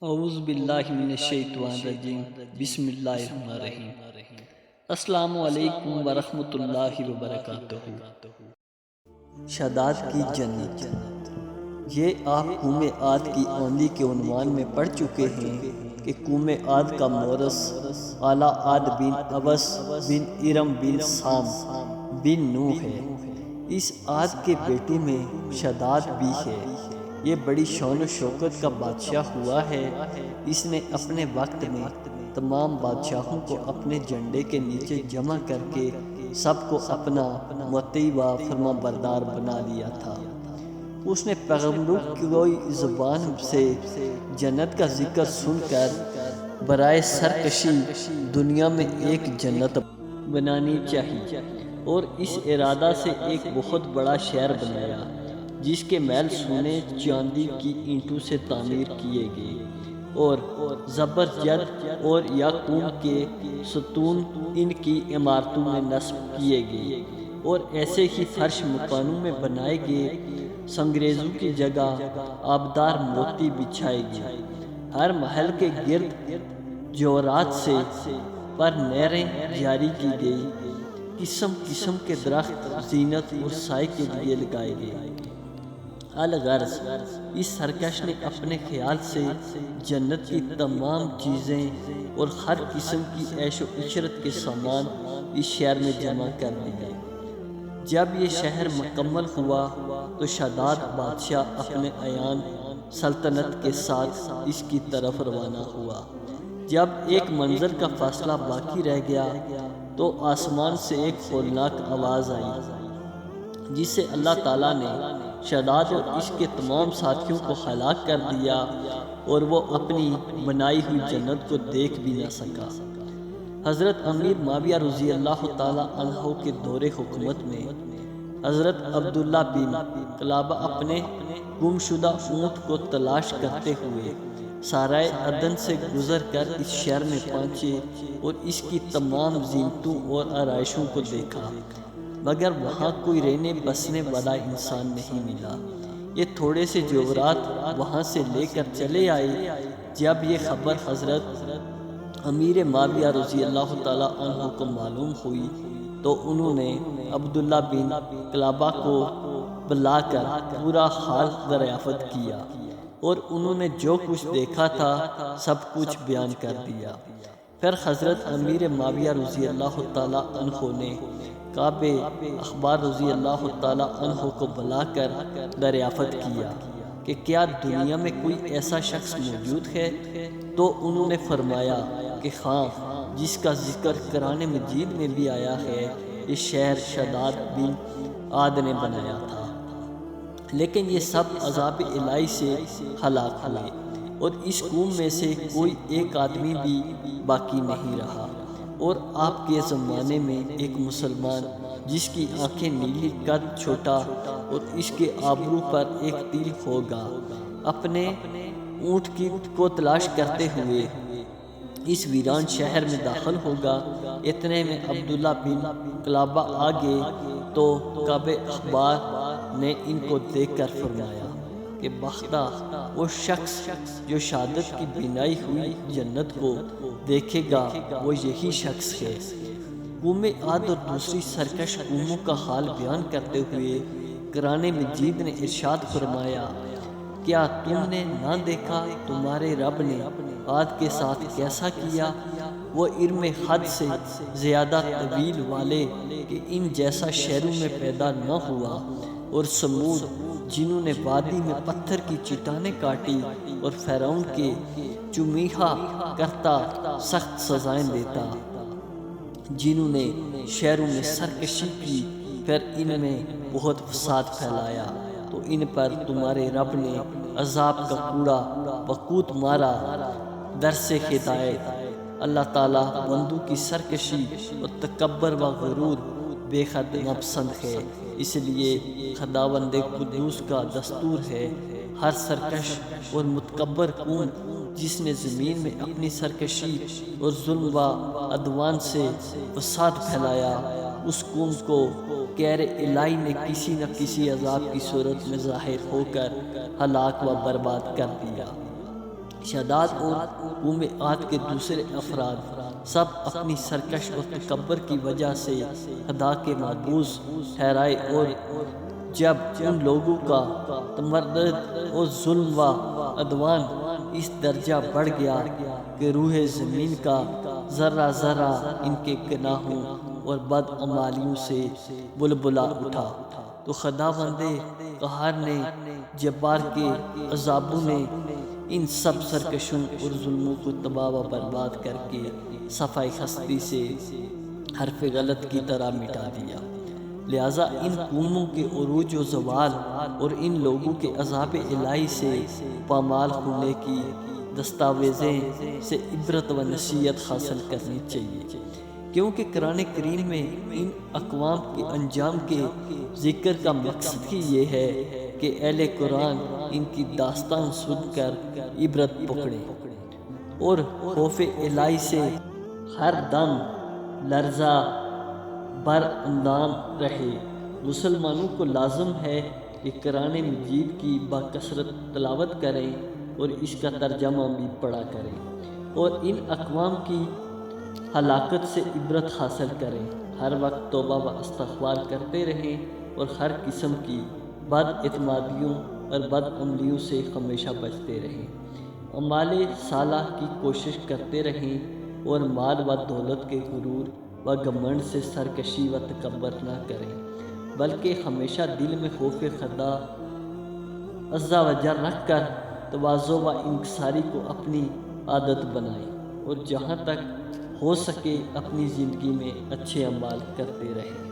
اعوذ باللہ من الشیطان الرجیم بسم اللہ الرحمن الرحیم السلام علیکم ورحمۃ اللہ وبرکاتہ۔ شاداد کی جنت، یہ آپ قوم عاد کی آمدی کے عنوان میں پڑھ چکے ہیں کہ قوم عاد کا مورث اعلیٰ عاد بن اوس بن ارم بن سام بن نوح ہے۔ اس عاد کے بیٹوں میں شاداد بھی ہے۔ یہ بڑی شان و شوکت کا بادشاہ ہوا ہے۔ اس نے اپنے وقت میں تمام بادشاہوں کو اپنے جھنڈے کے نیچے جمع کر کے سب کو اپنا مطیع و فرما بردار بنا لیا تھا۔ اس نے پیغمبروں کی زبان سے جنت کا ذکر سن کر برائے سرکشی دنیا میں ایک جنت بنانی چاہیے اور اس ارادہ سے ایک بہت بڑا شہر بنایا جس کے محل سونے چاندی کی اینٹوں سے تعمیر کیے گئے اور زبرجد اور یاقوت کے ستون ان کی عمارتوں میں نصب کیے گئے اور ایسے ہی فرش مکانوں میں بنائے گئے۔ سنگریزوں کی جگہ آبدار موتی بچھائے گئے۔ ہر محل کے گرد جورات سے پر نہریں جاری کی گئی۔ قسم قسم کے درخت زینت اور سائے کے لیے لگائے گئے۔ الغرض اس سرکش نے اپنے خیال سے جنت کی تمام چیزیں اور ہر قسم کی عیش و عشرت کے سامان اس شہر میں جمع کر دیے۔ جب یہ شہر مکمل ہوا تو شاداد بادشاہ اپنے عیان سلطنت کے ساتھ اس کی طرف روانہ ہوا۔ جب ایک منظر کا فاصلہ باقی رہ گیا تو آسمان سے ایک ہولناک آواز آئی جس سے اللہ تعالیٰ نے شاداد اور اس کے تمام ساتھیوں کو ہلاک کر دیا اور وہ اپنی بنائی ہوئی جنت کو دیکھ بھی نہ سکا۔ حضرت امیر معاویہ رضی اللہ تعالیٰ عنہ کے دور حکومت میں حضرت عبداللہ بن قلابہ اپنے گم شدہ اونٹ کو تلاش کرتے ہوئے سارائے عدن سے گزر کر اس شہر میں پہنچے اور اس کی تمام زینتوں اور آرائشوں کو دیکھا، مگر وہاں کوئی رہنے بسنے والا انسان نہیں ملا۔ یہ تھوڑے سے جوہرات وہاں سے لے کر چلے آئے۔ جب یہ خبر حضرت امیر معاویہ رضی اللہ تعالیٰ عنہ کو معلوم ہوئی تو انہوں نے عبداللہ بن قلابہ کو بلا کر پورا حال دریافت کیا اور انہوں نے جو کچھ دیکھا تھا سب کچھ بیان کر دیا۔ پھر حضرت امیر معاویہ رضی اللہ تعالیٰ عنہ نے کعب اخبار رضی اللہ تعالیٰ عنہ کو بلا کر دریافت کیا کہ کیا دنیا میں کوئی ایسا شخص موجود ہے؟ تو انہوں نے فرمایا کہ ہاں، جس کا ذکر قرآن مجید میں بھی آیا ہے، یہ شہر شاداد بن عاد نے بنایا تھا، لیکن یہ سب عذاب الہی سے ہلاک ہوئے اور اس قوم میں سے کوئی ایک آدمی بھی باقی نہیں رہا۔ اور آپ کے زمانے میں ایک مسلمان جس کی آنکھیں نیلی، قد چھوٹا اور اس کے آبرو پر ایک تیل ہوگا، اپنے اونٹ کو تلاش کرتے ہوئے اس ویران شہر میں داخل ہوگا۔ اتنے میں عبداللہ بن قلابہ آگے تو کعب اخبار نے ان کو دیکھ کر فرمایا کہ بختہ وہ شخص جو شہادت کی بنائی ہوئی جنت کو دیکھے گا، وہ یہی شخص ہے۔ قوم عاد اور دوسری سرکش قوموں کا حال بیان کرتے ہوئے قرآن مجید نے ارشاد فرمایا، کیا تم نے نہ دیکھا تمہارے رب نے عاد کے ساتھ کیسا کیا؟ وہ ارم حد سے زیادہ طویل والے کہ ان جیسا شہروں میں پیدا نہ ہوا، اور سمود جنہوں نے وادی میں پتھر کی چٹانیں کاٹی اور فرعون کے چمیہا کرتا سخت سزائیں دیتا، جنہوں نے شہروں میں سرکشی کی پھر ان میں بہت فساد پھیلایا، تو ان پر تمہارے رب نے عذاب کا کوڑا وقوت مارا۔ درس ہدایت: اللہ تعالیٰ بندوں کی سرکشی اور تکبر و غرور بے حد ناپسند ہے، اس لیے خداوند قدوس کا دستور ہے ہر سرکش اور متکبر قوم جس نے زمین میں اپنی سرکشی اور ظلم و عدوان سے فساد پھیلایا، اس قوم کو قہر الہی نے کسی نہ کسی عذاب کی صورت میں ظاہر ہو کر ہلاک و برباد کر دیا۔ شداد اور قوم عاد کے دوسرے افراد سب اپنی سرکش اور تکبر کی وجہ سے خدا کے معبود ٹھہرائے، اور جب ان لوگوں کا تمرد اور ظلم و عدوان اس درجہ بڑھ گیا کہ روح زمین کا ذرہ ذرہ ان کے گناہوں اور بدعمالیوں سے بلبلا اٹھا، تو خداوند قہار نے جبار کے عذابوں نے ان سب سرکشوں اور ظلموں کو تباہ و برباد کر کے صفائی ہستی سے حرف غلط کی طرح مٹا دیا۔ لہٰذا ان قوموں کے عروج و زوال اور ان لوگوں کے عذاب الہی سے پامال ہونے کی دستاویزیں سے عبرت و نصیحت حاصل کرنی چاہیے، کیونکہ قرآن کریم میں ان اقوام کے انجام کے ذکر کا مقصد ہی یہ ہے کہ اہل قرآن ان کی داستان سن کر عبرت پکڑے اور خوف الہی سے ہر دم لرزہ بر اندام رہے۔ مسلمانوں کو لازم ہے کہ قرآن مجید کی بکثرت تلاوت کریں اور اس کا ترجمہ بھی پڑھا کریں، اور ان اقوام کی ہلاکت سے عبرت حاصل کریں، ہر وقت توبہ و استغفار کرتے رہیں اور ہر قسم کی بد اعتمادیوں اور بد عملیوں سے ہمیشہ بچتے رہیں، اعمال صالح کی کوشش کرتے رہیں اور مال و دولت کے غرور و گھمنڈ سے سرکشی و تکبر نہ کریں، بلکہ ہمیشہ دل میں خوف خدا عز و جل رکھ کر تواضع و انکساری کو اپنی عادت بنائیں، اور جہاں تک ہو سکے اپنی زندگی میں اچھے اعمال کرتے رہیں۔